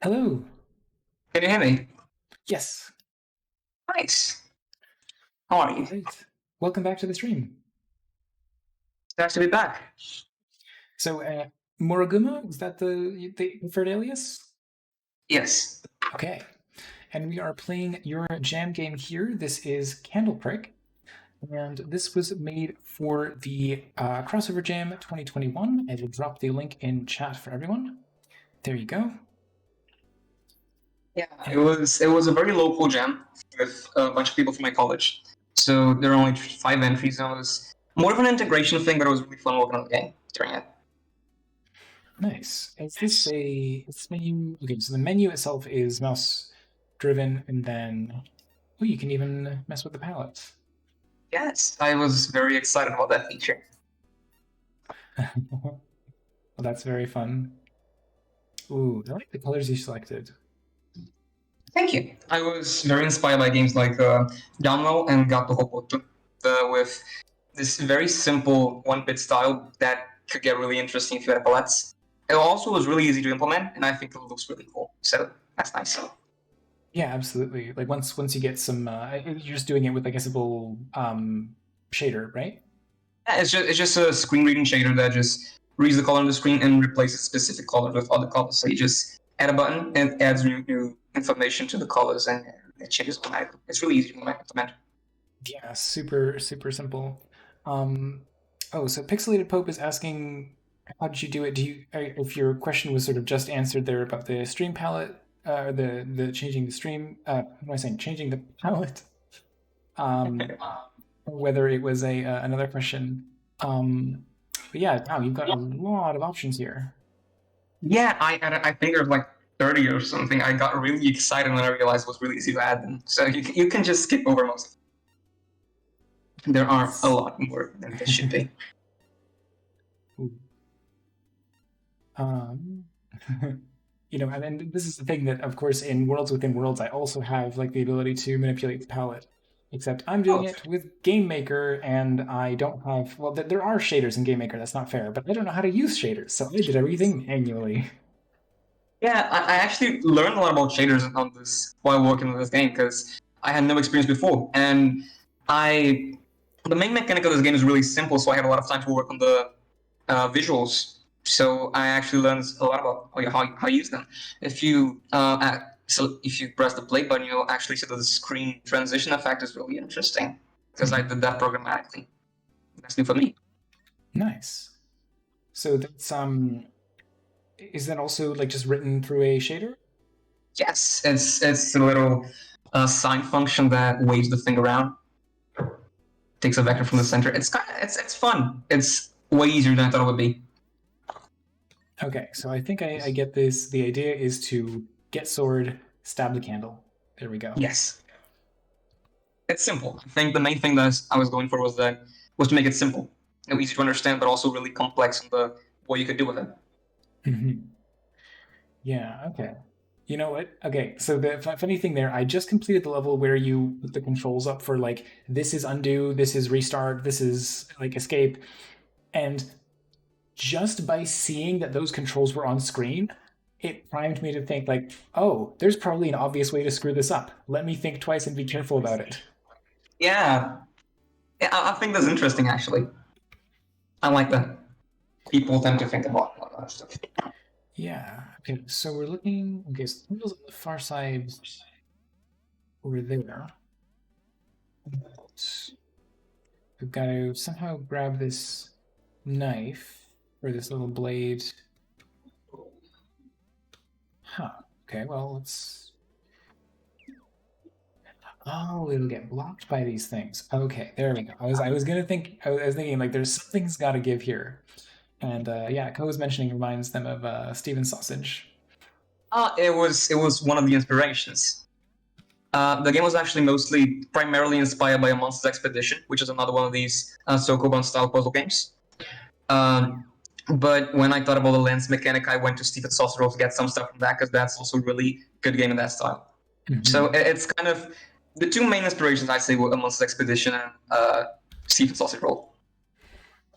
Hello. Can you hear me? Yes. Nice. How are you? Great. Welcome back to the stream. It's nice to be back. So, Moraguma, is that the preferred alias? Yes. Okay. And we are playing your jam game here. This is Candle Prick, and this was made for the Crossover Jam 2021. I will drop the link in chat for everyone. There you go. Yeah, it And was it was a very local jam with a bunch of people from my college. So there are only 5 entries, and it was more of an integration thing, but it was really fun working on the game during it. nice. Is this it's menu? Okay, so the menu itself is mouse driven, and then oh, you can even mess with the palette. Yes, I was very excited about that feature. Well, that's very fun. Ooh, I like the colors you selected. Thank you. I was very inspired by games like Download and Gato Roboto, with this very simple one-bit style that could get really interesting if you had palettes. It also was really easy to implement, and I think it looks really cool. So that's nice. Yeah, absolutely. Like once you get some, you're just doing it with like a simple shader, right? Yeah, it's just a screen reading shader that just reads the color on the screen and replaces specific colors with other colors. So you just add a button and it adds new information to the colors, and it changes automatically. It's really easy to implement. Yeah, super simple. Um, oh, so Pixelated Pope is asking, how did you do it? If your question was sort of just answered there about the stream palette, the changing the stream, what am I saying? Changing the palette. Um, whether it was a another question. But yeah, wow, you've got a lot of options here. Yeah, I think there's like 30 or something. I got really excited when I realized it was really easy to add them. So you can just skip over most of them. There are a lot more than there should be. um, and then this is the thing that, of course, in Worlds Within Worlds, I also have like the ability to manipulate the palette. Except I'm doing Oh, it with Game Maker, and I don't have. Well, there are shaders in Game Maker. That's not fair, but I don't know how to use shaders, so I did everything manually. yeah, I actually learned a lot about shaders on this while working on this game because I had no experience before, and I the main mechanic of this game is really simple, so I had a lot of time to work on the visuals. So I actually learned a lot about how you use them. If you press the play button, you'll actually see that the screen transition effect is really interesting because I did that programmatically. That's new for me. Nice. So that's is that also like just written through a shader? Yes, it's a little sign function that waves the thing around, takes a vector from the Nice. center. It's fun. It's way easier than I thought it would be. Okay, so I think I get this. The idea is to get sword, stab the candle. There we go. Yes, it's simple. I think the main thing that I was going for was to make it simple, easy to understand, but also really complex in the what you could do with it. Mhm. Yeah, okay. You know what? Okay, so the funny thing there, I just completed the level where you put the controls up for like this is undo, this is restart, this is like escape, and just by seeing that those controls were on screen, it primed me to think like, oh, there's probably an obvious way to screw this up. Let me think twice and be careful about it. Yeah, yeah, I think that's interesting actually. I like that people tend to think about a lot of stuff. Yeah. Okay, so we're looking. Okay, so the on the far side over there. We've got to somehow grab this knife or this little blade. Huh. Okay, well, let's. Oh, it'll get blocked by these things. Okay, there we go. I was gonna think. I was thinking like there's something's got to give here. And yeah, Ko was mentioning reminds them of Steven Sausage. It was one of the inspirations. The game was actually primarily inspired by a Monsters Expedition, which is another one of these Sokoban style puzzle games. Um, but when I thought about the lens mechanic, I went to Stephen Saucerroll to get some stuff from that because that's also a really good game in that style. So Mm-hmm. it's kind of the two main inspirations I say were a Monsters Expedition and Stephen Saucerroll.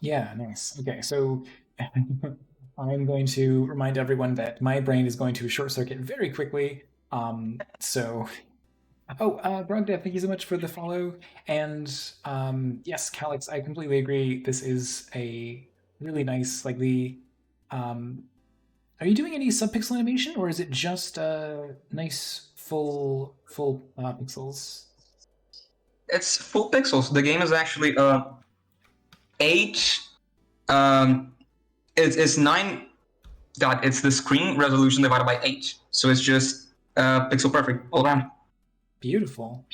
Yeah, nice. Okay, so I'm going to remind everyone that my brain is going to short circuit very quickly. So Brogdad, thank you so much for the follow. And yes, Calix, I completely agree. This is a really nice, like the. Um, are you doing any subpixel animation, or is it just nice full pixels? It's full pixels. The game is actually eight. Um, it's nine. Dot. It's the screen resolution divided by eight, so it's just pixel perfect all around. Beautiful.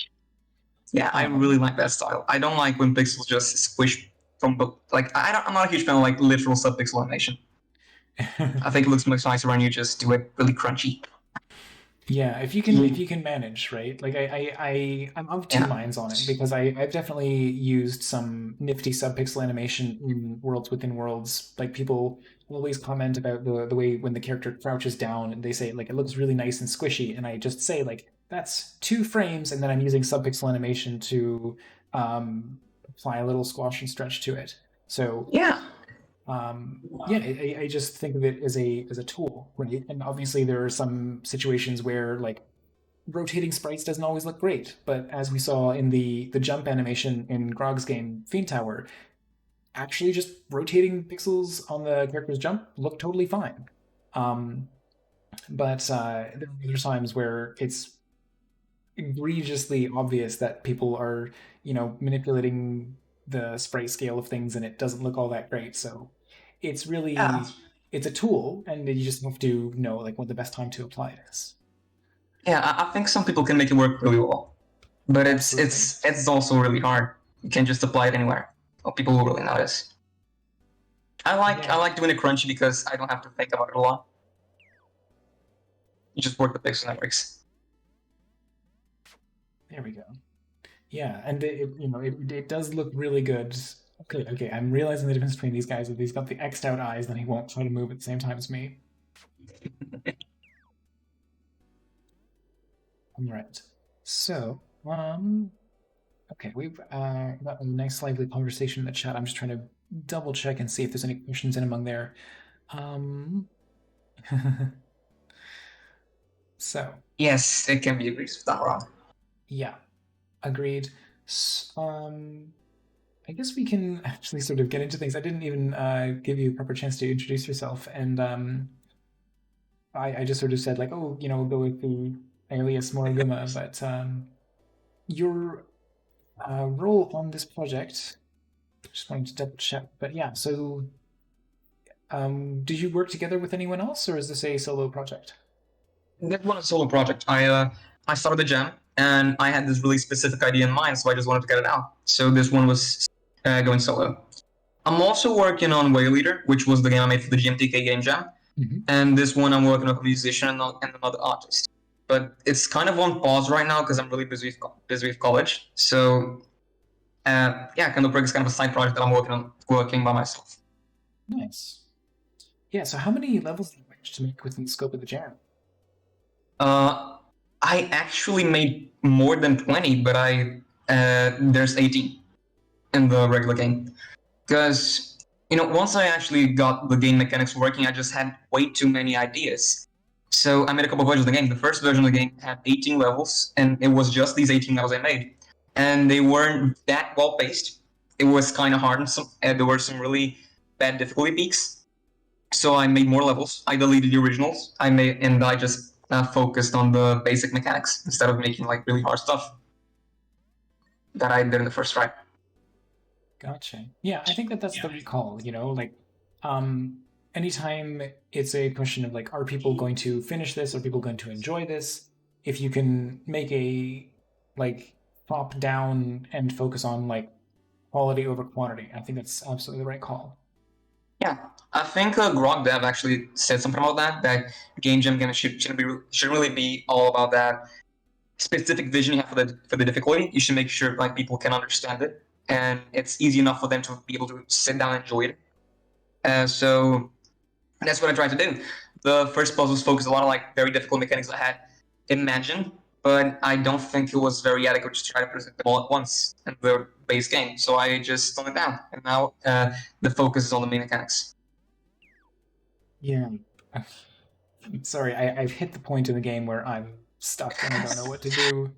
Yeah, I really like that style. I don't like when pixels just squish from like I'm not a huge fan of like literal subpixel animation. I think it looks much nicer when you just do it really crunchy. Yeah, if you can manage, right? Like I'm of two Yeah. minds on it because I've definitely used some nifty subpixel animation in Worlds Within Worlds. Like people always comment about the way when the character crouches down and they say like it looks really nice and squishy, and I just say like that's 2 frames, and then I'm using subpixel animation to apply a little squash and stretch to it. So Yeah. yeah, I just think of it as a tool, right? And obviously there are some situations where like rotating sprites doesn't always look great, but as we saw in the jump animation in Grog's game Fiend Tower, actually just rotating pixels on the character's jump look totally fine. Um, but there are other times where it's egregiously obvious that people are, manipulating the sprite scale of things and it doesn't look all that great. So it's Yeah. really it's a tool and you just have to know like what the best time to apply it is. Yeah, I think some people can make it work really well, but it's Absolutely. it's it's also really hard. You can just apply it anywhere. Well, people will really notice. I Yeah, like doing it crunchy because I don't have to think about it a lot. You just work the pixel networks. there we go. Yeah, and it does look really good. Okay, I'm realizing the difference between these guys. If he's got the X'd out eyes, then he won't try to move at the same time as me. All right. So, okay, we've got a nice lively conversation in the chat. I'm just trying to double check and see if there's any questions in among there. Um, so Yes, it can be agreed with that wrong. yeah, agreed. I guess we can actually sort of get into things. I didn't even give you a proper chance to introduce yourself, and I just sort of said like, oh, go with the alias Moraguma, but your role on this project. Just wanted to double check, but yeah. So, did you work together with anyone else, or is this a solo project? That was a solo project. I started the jam and I had this really specific idea in mind, so I just wanted to get it out. So this one was going solo. I'm also working on Way Leader, which was the game I made for the GMTK Game Jam, Mm-hmm. and this one I'm working with a musician and another artist. But it's kind of on pause right now because I'm really busy with college. So yeah, Candle Break is kind of a side project that I'm working by myself. Nice. Yeah. So, how many levels did you manage to make within the scope of the jam? Uh, I actually made more than 20, but there's 18 in the regular game. Because, once I actually got the game mechanics working, I just had way too many ideas. So I made a couple of versions of the game. The first version of the game had 18 levels, and it was just these 18 levels I made. And they weren't that well paced. It was kind of hard, and there were some really bad difficulty peaks. So I made more levels. I deleted the originals. I just focused on the basic mechanics instead of making like really hard stuff that I did in the first try. Gotcha. Yeah, I think that that's the right call. Like, um, anytime it's a question of like, are people going to finish this? Are people going to enjoy this? If you can make a like top down and focus on like quality over quantity, I think that's absolutely the right call. Yeah, I think Grog Dev actually said something about that. That game jam game shouldn't really be all about that specific vision you have for the difficulty. You should make sure like people can understand it, and it's easy enough for them to be able to sit down and enjoy it. So that's what I tried to do. The first puzzles focused a lot on like very difficult mechanics I had imagined, but I don't think it was very adequate to try to present them all at once in the base game. So I just toned it down, and now the focus is on the main mechanics. Yeah. Sorry, I've hit the point in the game where I'm stuck and I don't know what to do.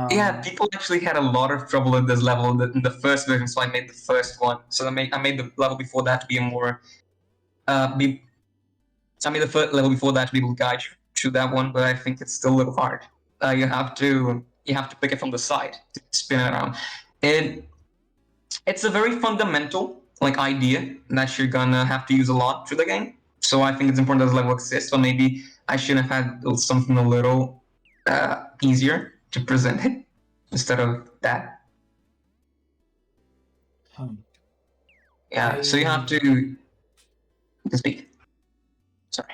Yeah, Um, people actually had a lot of trouble in this level in the first version, so I made the first one. So I made the level before that to be a more be I made the first level before that to be able to guide you through that one, but I think it's still a little hard. You have to pick it from the side to spin it around. It it's a very fundamental like idea that you're gonna have to use a lot through the game. So I think it's important that this level exists. But maybe I should have had something a little easier to present it instead of that. hmm. Yeah. So you have I to speak. Sorry.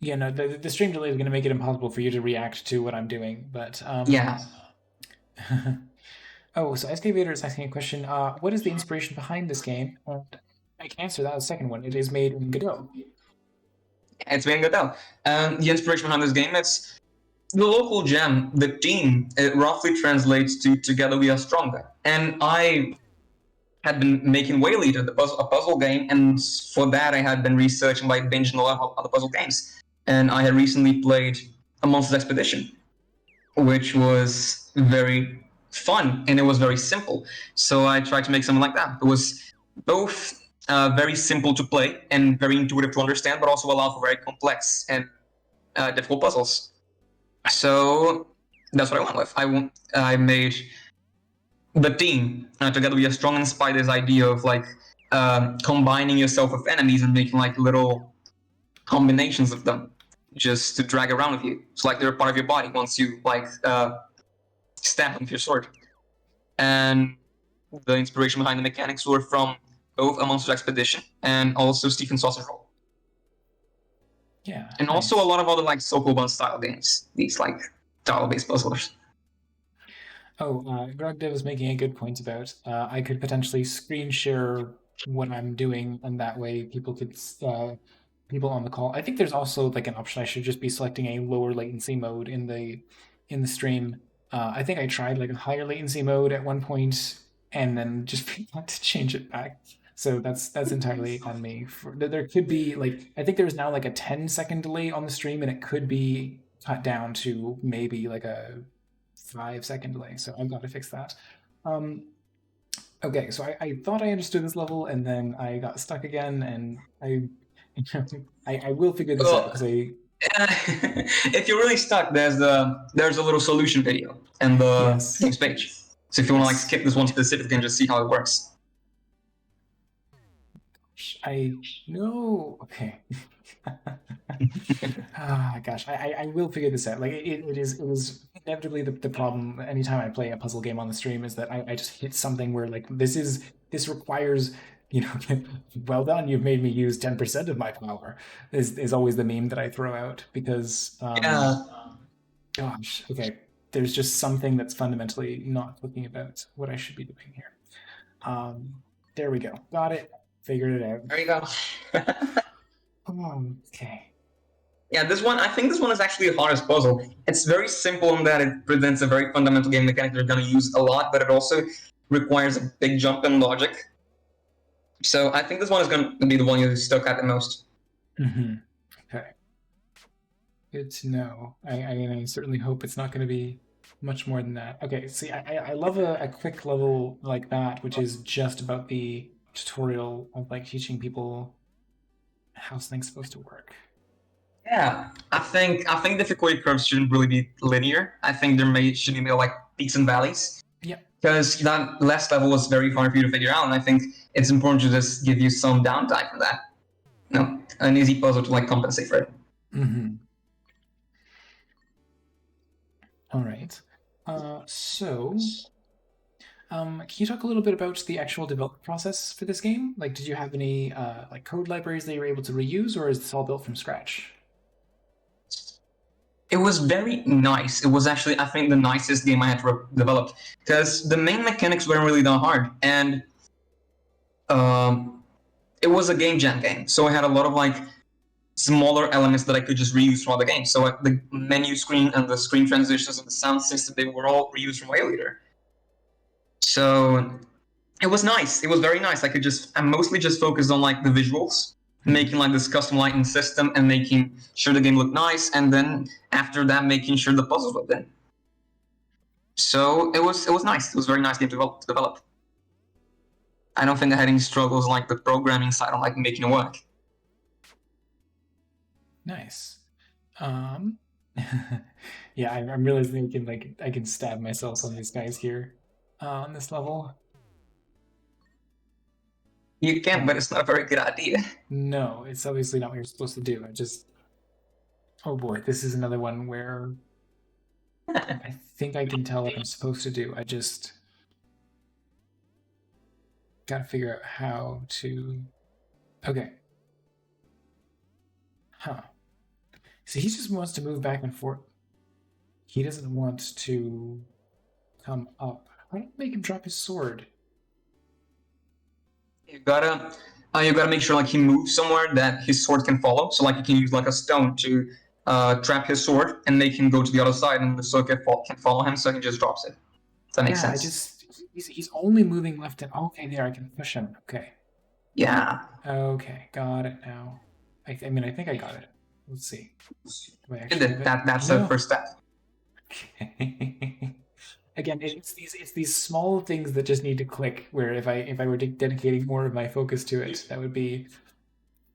Yeah, no, the stream delay is going to make it impossible for you to react to what I'm doing. But Yeah. oh, so Excavator is asking a question. What is the inspiration behind this game? And I can answer that. The second one, it is made in Godot. It's been good though. The inspiration behind this game, it's the local gem, the team. It roughly translates to "Together we are stronger." And I had been making Waylead a puzzle game, and for that I had been researching by binging a lot of other puzzle games. And I had recently played a Monsters Expedition, which was very fun and it was very simple. So I tried to make something like that. It was both very simple to play and very intuitive to understand, but also allowed for very complex and difficult puzzles. So that's what I went with. I made the team together. We are strong, inspired this idea of like combining yourself with enemies and making like little combinations of them just to drag around with you. It's like they're a part of your body once you like stab them with your sword. And the inspiration behind the mechanics were from both A Monster's Expedition and also Stephen Sausage Roll. Yeah, And also a nice. lot of other like Sokoban style games, these like tile-based puzzlers. Oh, Grogdev is making a good point about I could potentially screen share what I'm doing, and that way people could people on the call. I think there's also like an option. I should just be selecting a lower latency mode in the stream. I think I tried like a higher latency mode at one point, and then just forgot to change it back. So that's entirely on me. There could be like I think there's now like a 10-second delay on the stream, and it could be cut down to maybe like a 5-second delay. So I've got to fix that. Um, okay, so I thought I understood this level, and then I got stuck again, and I will figure this out because Well, I if you're really stuck, there's a little solution video in the yes game's page. So if you want to like yes skip this one specifically and just see how it works. I know okay. Ah, gosh, I will figure this out. Like it is inevitably the problem anytime I play a puzzle game on the stream is that I just hit something where like this requires you know well done, you've made me use 10% of my power is always the meme that I throw out because Yeah, gosh, okay, there's just something that's fundamentally not clicking about what I should be doing here. There we go, got it, figured it out. there you go. Okay. Yeah, this one, I think this one is actually the hardest puzzle. It's very simple in that it presents a very fundamental game mechanic that you're going to use a lot, but it also requires a big jump in logic. So I think this one is going to be the one you're stuck at the most. Mm-hmm. Okay. Good to know. I certainly hope it's not going to be much more than that. Okay, see, I love a quick level like that, which is just about the tutorial of like teaching people how something's supposed to work. Yeah, I think difficulty curves shouldn't really be linear. I think should be more like peaks and valleys Yep. because that last level was very hard for you to figure out, and I think it's important to just give you some downtime for that. No, an easy puzzle to like compensate for it. Mm-hmm. All right. So, can you talk a little bit about the actual development process for this game? Like, did you have any like code libraries that you were able to reuse, or is this all built from scratch? It was very nice. It was actually, I think, the nicest game I had developed because the main mechanics weren't really that hard, and it was a game jam game. So I had a lot of like smaller elements that I could just reuse from other games. So the menu screen and the screen transitions and the sound system, they were all reused from Wayleader. So it was nice. It was very nice. I mostly just focused on like the visuals making like this custom lighting system and making sure the game looked nice, and then after that making sure the puzzles looked in. So it was nice. It was a very nice game to develop. I don't think I had any struggles like the programming side on like making it work. Nice. Um, yeah, I'm realizing I can stab myself on these guys here on this level. You can, but it's not a very good idea. No, it's obviously not what you're supposed to do. Oh boy, this is another one where I think I can tell what I'm supposed to do. I just gotta figure out how to. Okay. Huh. So he just wants to move back and forth. He doesn't want to come up. Why don't I make him drop his sword? You gotta you gotta make sure like he moves somewhere that his sword can follow. So like you can use like a stone to trap his sword and make him go to the other side, and the sword can follow him, so he just drops it. Does that make Yeah, sense? he's only moving left and okay, there I can push him. Okay. Yeah. Okay, got it now. I mean I think I got it. Let's see. Do I actually have That, it? that's the No. first step. Okay. Again, it's these small things that just need to click. Where if I were dedicating more of my focus to it, that would be,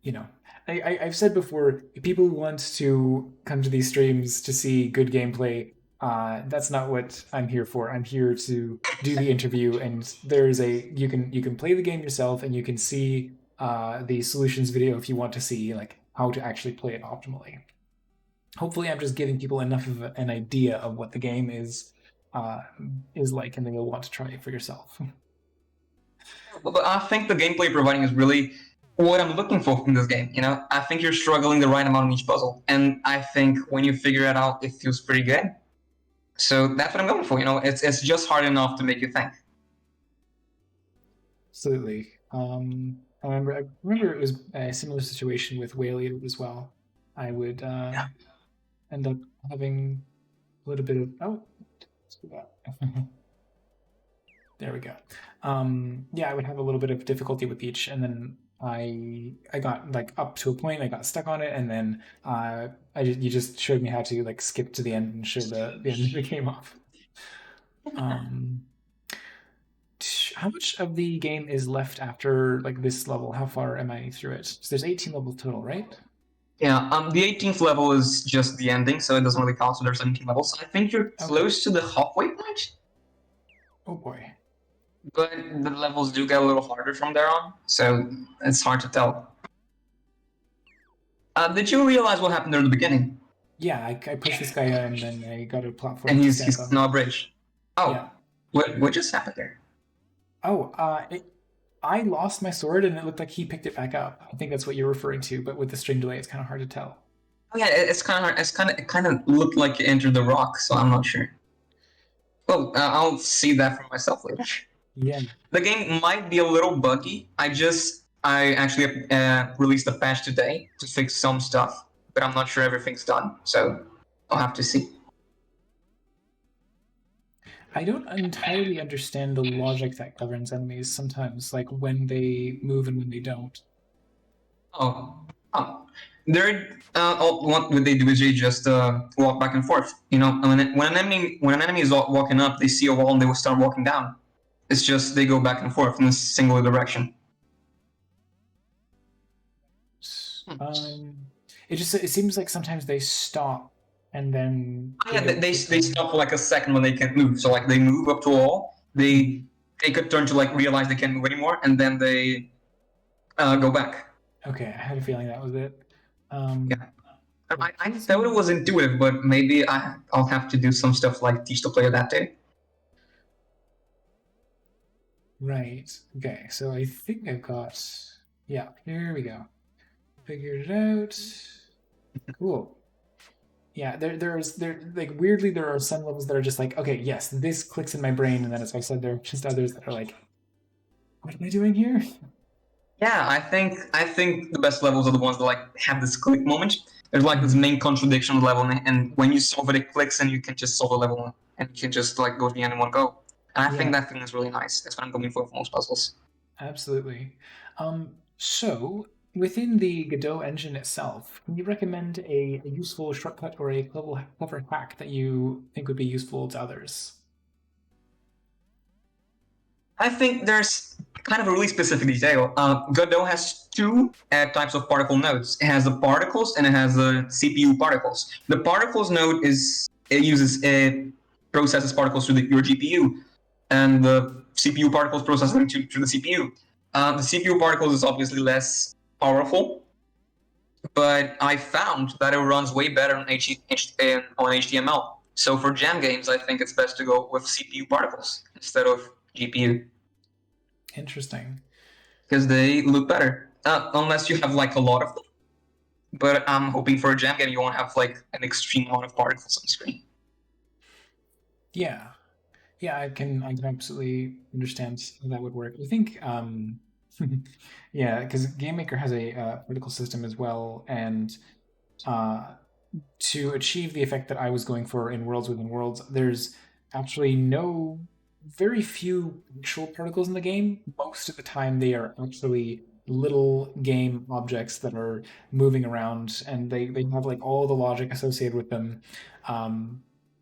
you know, I've said before, people want to come to these streams to see good gameplay. That's not what I'm here for. I'm here to do the interview, and there's a you can play the game yourself, and you can see the solutions video if you want to see like how to actually play it optimally. Hopefully, I'm just giving people enough of an idea of what the game uh, is like, and then you'll want to try it for yourself. But I think the gameplay providing is really what I'm looking for from this game. You know, I think you're struggling the right amount in each puzzle, and I think when you figure it out, it feels pretty good. So that's what I'm going for. You know, it's just hard enough to make you think. Absolutely. I remember it was a similar situation with Whale Eater as well. I would Yeah. end up having a little bit of let's do that. There we go. Yeah, I would have a little bit of difficulty with each, and then I got like up to a point, I got stuck on it, and then you just showed me how to like skip to the end and show the end of the game off. Um, how much of the game is left after like this level? How far am I through it? So there's 18 levels total, right? Yeah, the 18th level is just the ending, so it doesn't really count. So there's 17 levels. I think you're Okay. close to the halfway point, Oh boy. but the levels do get a little harder from there on, so it's hard to tell. Did you realize what happened there at the beginning? Yeah, I pushed this guy and then I got a platform And to stand he's on. now a bridge. Yeah. Oh, what just happened there? Oh, I lost my sword and it looked like he picked it back up. I think that's what you're referring to, but with the string delay, it's kind of hard to tell. Oh yeah, it's kind of hard. It kind of looked like it entered the rock, so I'm not sure. Well, I'll see that for myself later. Yeah. The game might be a little buggy. I actually released a patch today to fix some stuff, but I'm not sure everything's done. So I'll have to see. I don't entirely understand the logic that governs enemies sometimes, like when they move and when they don't. Oh, oh. They're what they do is they just walk back and forth. You know, when an enemy is walking up, they see a wall and they will start walking down. It's just they go back and forth in a single direction. Um, it seems like sometimes they stop and then Oh, yeah, they keep going. stop for like a second when they can't move. So like they move up to a wall, they take a turn to like realize they can't move anymore, and then they go back. Okay, I had a feeling that was it. Yeah, I thought it Closing. was intuitive, but maybe I'll have to do some stuff like teach the player that day. Right. Okay, so I think I've got. Yeah, here we go. Figured it out. Cool. Yeah, there like weirdly there are some levels that are just like, okay, yes, this clicks in my brain, and then as I said, there are just others that are like, what am I doing here? Yeah, I think the best levels are the ones that like have this click moment. There's like this Mhm. main contradiction of the level, and when you solve it, it clicks, and you can just solve the level, and you can just like go to the end in one go. And I think Yeah, that thing is really nice. That's what I'm going for most puzzles. absolutely. So within the Godot engine itself, can you recommend a useful shortcut or a clever hack that you think would be useful to others? I think there's kind of a really specific detail. Godot has two types of particle nodes. It has the particles and it has the CPU particles. The particles node it processes particles through your GPU, and the CPU particles process them through the CPU. The CPU particles is obviously less powerful, but I found that it runs way better on HTML. So for jam games, I think it's best to go with CPU particles instead of GPU Interesting. because they look better. Unless you have like a lot of them. But I'm hoping for a jam game you won't have like an extreme amount of particles on the screen. Yeah. Yeah, I can absolutely understand how that would work. I think yeah, because GameMaker has a particle system as well, and uh, to achieve the effect that I was going for in Worlds Within Worlds, there's actually very few actual particles in the game. Most of the time, they are actually little game objects that are moving around, and they have like all the logic associated with them.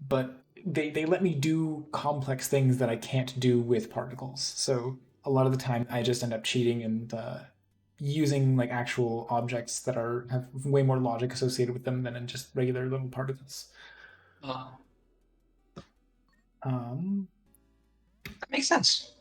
But they let me do complex things that I can't do with particles. So a lot of the time, I just end up cheating and using like actual objects that are have way more logic associated with them than in just regular little particles. Uh, Um, that makes sense.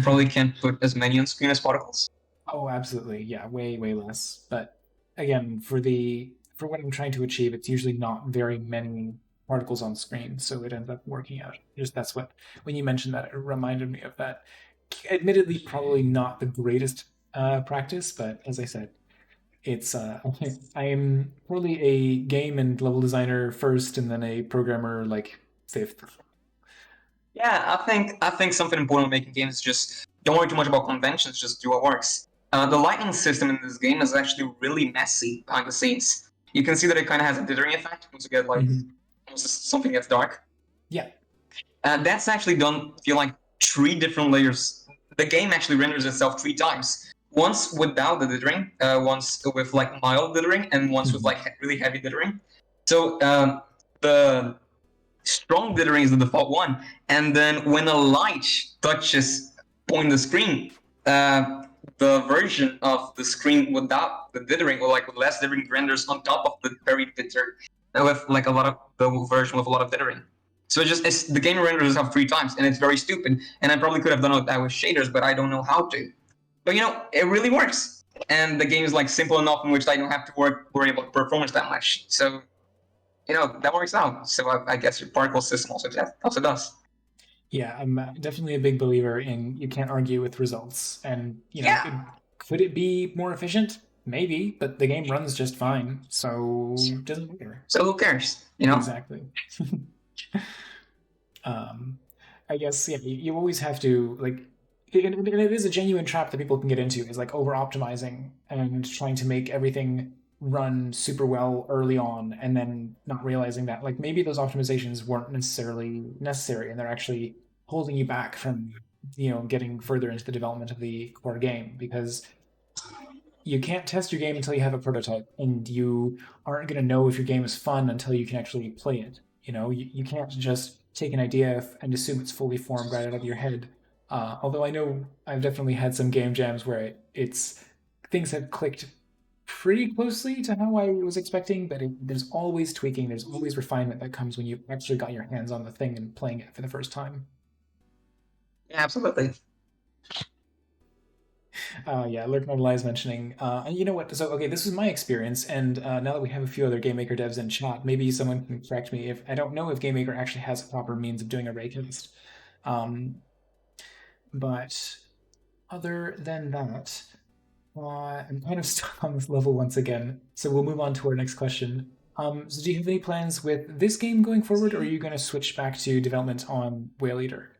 Probably can't put as many on screen as particles. oh, absolutely, yeah, way less. But again, for what I'm trying to achieve, it's usually not very many particles on screen, so it ends up working out. Just that's what when you mentioned that, it reminded me of that. Admittedly, probably not the greatest practice, but as I said, it's I am probably a game and level designer first, and then a programmer like fifth. Yeah, I think something important when making games is just don't worry too much about conventions. Just do what works. The lighting system in this game is actually really messy behind the scenes. You can see that it kind of has a dithering effect once you get like Mhm. once something gets dark. Yeah. That's actually done feel like three different layers. The game actually renders itself three times. Once without the dithering, once with like mild dithering, and once with Mhm. like really heavy dithering. So the strong dithering is the default one, and then when a light touches point the screen, the version of the screen without the dithering or like with less dithering renders on top of the very bitter with like a lot of the version with a lot of dithering. So the game renders itself three times, and it's very stupid. And I probably could have done that with shaders, but I don't know how to. But it really works, and the game is like simple enough in which I don't have to worry about performance that much. So that works out. So I guess your particle system also does. Yeah, I'm definitely a big believer in you can't argue with results. And, Yeah. could it be more efficient? Maybe, but the game runs just fine, so it doesn't matter. So who cares? Exactly. um, I guess, yeah, you always have to, like, and it is a genuine trap that people can get into, is like over optimizing and trying to make everything run super well early on, and then not realizing that, like, maybe those optimizations weren't necessarily necessary and they're actually holding you back from, getting further into the development of the core game, because you can't test your game until you have a prototype, and you aren't going to know if your game is fun until you can actually play it. You can't just take an idea and assume it's fully formed right out of your head. Although I know I've definitely had some game jams where it's things have clicked pretty closely to how I was expecting, but there's always tweaking, there's always refinement that comes when you actually got your hands on the thing and playing it for the first time. Yeah, absolutely. Yeah, Lurk Model is mentioning. And you know what? So, okay, this was my experience, and now that we have a few other GameMaker devs in chat, maybe someone can correct me if I don't know if GameMaker actually has a proper means of doing a raycast. Um, but other than that, I'm kind of stuck on this level once again, so we'll move on to our next question. So, do you have any plans with this game going forward, or are you going to switch back to development on Whale Eater?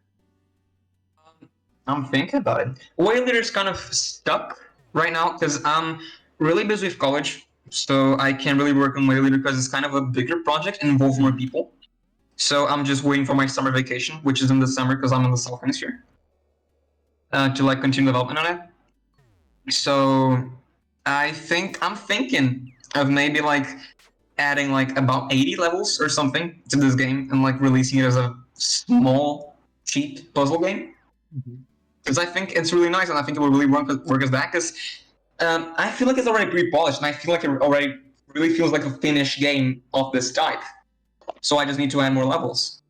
I'm thinking about it. Whale Leader's kind of stuck right now because I'm really busy with college, so I can't really work on Whale Leader because it's kind of a bigger project and involves more Mhm. people. So I'm just waiting for my summer vacation, which is in the summer because I'm in the South Hemisphere, to like continue development on it. So I'm thinking of maybe like adding like about 80 levels or something to this game and like releasing it as a small, cheap puzzle game. Mhm. Because I think it's really nice and I think it will really work as that. Because I feel like it's already pretty polished and I feel like it already really feels like a finished game of this type. So I just need to add more levels.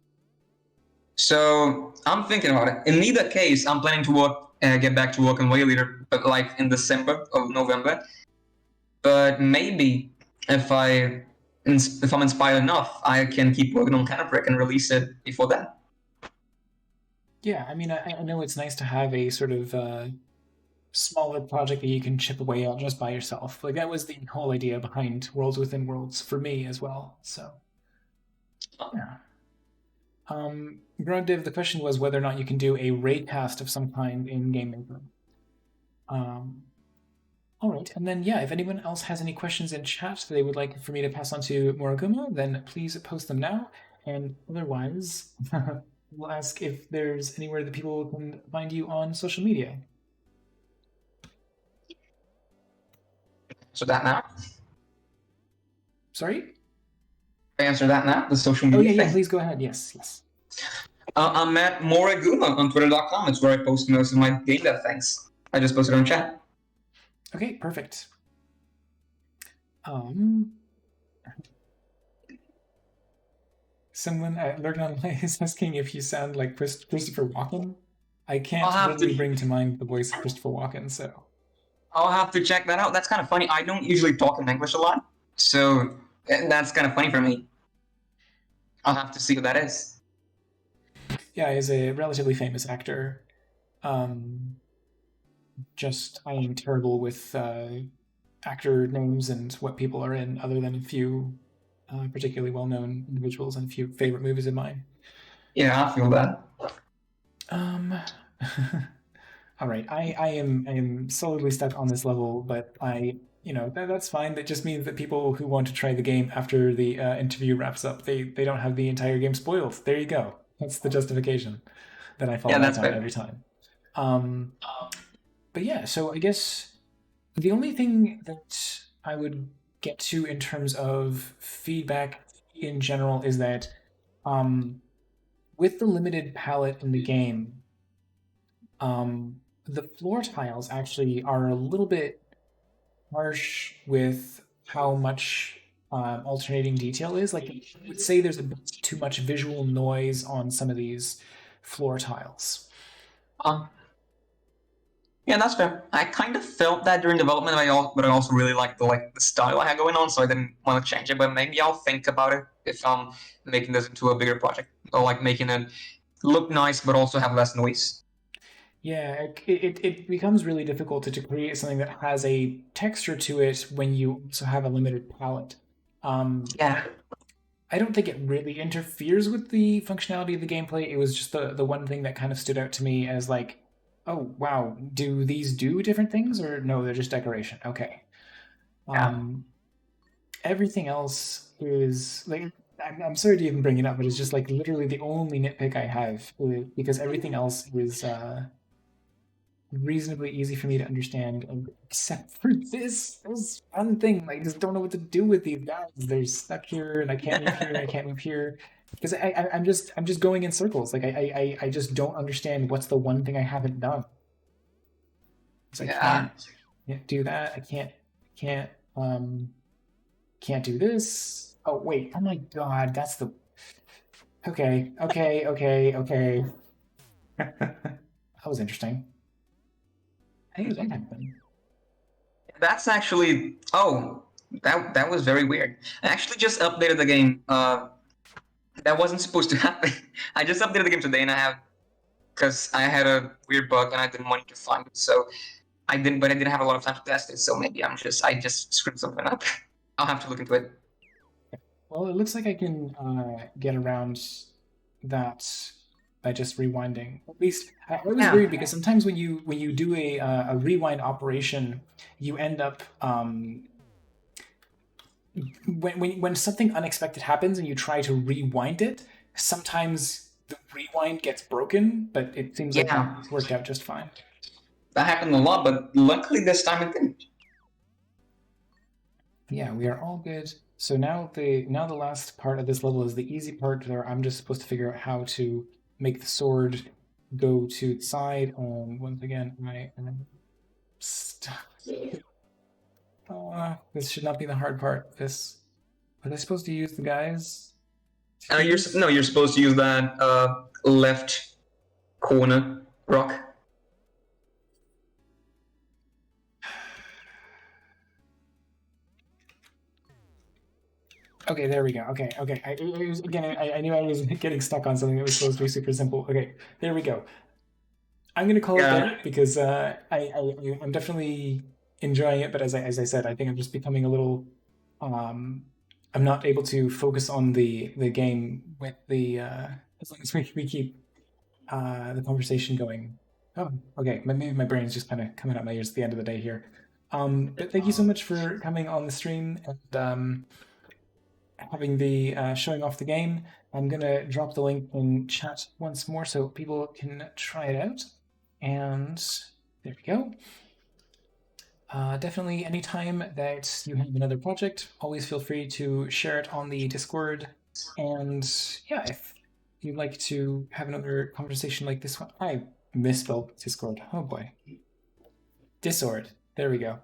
So I'm thinking about it. In either case, I'm planning to get back to work on Way Leader, but like in December of November. But maybe if if I'm inspired enough, I can keep working on Counterbrick and release it before that. Yeah, I mean, I know it's nice to have a sort of smaller project that you can chip away at just by yourself. Like that was the whole idea behind Worlds Within Worlds for me as well. So yeah. Grogdiv, the question was whether or not you can do a raycast of some kind in Game Maker. Um, all right, and then yeah, if anyone else has any questions in chat that they would like for me to pass on to Moraguma, then please post them now. And otherwise, we'll ask if there's anywhere that people can find you on social media. So that now, Sorry? I answer that now, the social Oh media yeah, yeah. thing. Please go ahead. Yes, yes. I'm at Moraguma on Twitter.com. It's where I post most of my game dev things. I just posted on chat. Okay, perfect. Um, someone at Lurk Online is asking if you sound like Christopher Walken. I I'll can't have readily to bring to mind the voice of Christopher Walken, so I'll have to check that out. That's kind of funny. I don't usually talk in English a lot, so that's kind of funny for me. I'll have to see who that is. yeah, he's a relatively famous actor. Um, just I am terrible with actor names and what people are in, other than a few particularly well-known individuals and a few favorite movies of mine. Yeah, I feel that. Um, all right, I am solidly stuck on this level, but that's fine. That just means that people who want to try the game after the interview wraps up, they don't have the entire game spoiled. There you go. That's the justification that I fall Yeah, back that's on fair. every time. Um, but yeah, so I guess the only thing that I would get to in terms of feedback in general is that um, with the limited palette in the game, the floor tiles actually are a little bit harsh with how much alternating detail is. Like, I would say there's a bit too much visual noise on some of these floor tiles. Um, yeah, that's fair. I kind of felt that during development, but I also really liked the style I had going on, so I didn't want to change it. But maybe I'll think about it if I'm making this into a bigger project, or like making it look nice but also have less noise. Yeah, it becomes really difficult to create something that has a texture to it when you also have a limited palette. Um, Yeah, I don't think it really interferes with the functionality of the gameplay. It was just the one thing that kind of stood out to me as like, oh wow, do these do different things or no? They're just decoration. Okay. yeah, Um, everything else is like I'm sorry to even bring it up, but it's just like literally the only nitpick I have because everything else is reasonably easy for me to understand, except for this one thing. I just don't know what to do with these guys. They're stuck here, and I can't move here, and I can't move here because I'm just going in circles. Like I just don't understand what's the one thing I haven't done. So I yeah. can't do that. Can't um can't do this. Oh wait, oh my god, that's the okay. That was interesting. How did that happen? That's actually that was very weird. I actually just updated the game. That wasn't supposed to happen. I just updated the game today, and I have because I had a weird bug and I didn't want to find it, so I didn't. But I didn't have a lot of time to test it, so maybe I just screwed something up. I'll have to look into it. Well, it looks like I can get around that by just rewinding. At least I was Yeah, worried because sometimes when you do a rewind operation, you end up when something unexpected happens and you try to rewind it. Sometimes the rewind gets broken, but it seems like that yeah, worked out just fine. that happened a lot, but luckily this time it didn't. Yeah, we are all good. So now the last part of this level is the easy part where I'm just supposed to figure out how to make the sword go to the side. Once again, I am stuck. This should not be the hard part. This was I supposed to use the guys to do No, this? you're supposed to use that left corner rock. Okay, there we go. Okay, okay. I knew I was getting stuck on something that was supposed to be super simple. Okay, there we go. I'm gonna call it Yeah, there because I'm definitely enjoying it, but as I said, I think I'm just becoming a little. Um, I'm not able to focus on the game with the as long as we keep the conversation going. Oh, okay. Maybe my brain is just kind of coming out my ears at the end of the day here. But thank you so much for coming on the stream and having the showing off the game. I'm gonna drop the link in chat once more so people can try it out. And there we go. Definitely, anytime that you have another project, always feel free to share it on the Discord. And yeah, if you'd like to have another conversation like this one, I misspelled Discord. Oh boy, Discord. There we go.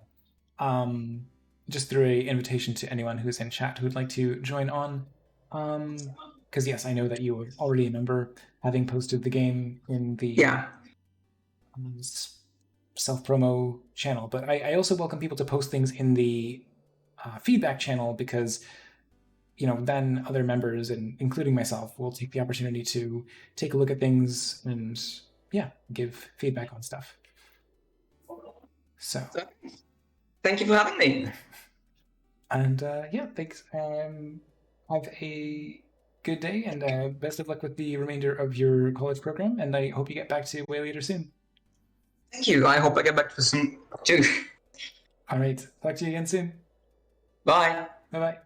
Um, just threw a invitation to anyone who's in chat who would like to join on. Because yes, I know that you are already a member, having posted the game in the yeah. um, self promo channel. But I also welcome people to post things in the feedback channel because then other members and including myself will take the opportunity to take a look at things and yeah, give feedback on stuff. So So, thank you for having me. and yeah, thanks. Have a good day and best of luck with the remainder of your college program. And I hope you get back to Way Later soon. Thank you. I hope I get back to some too. All right, talk to you again soon. Bye. Bye bye.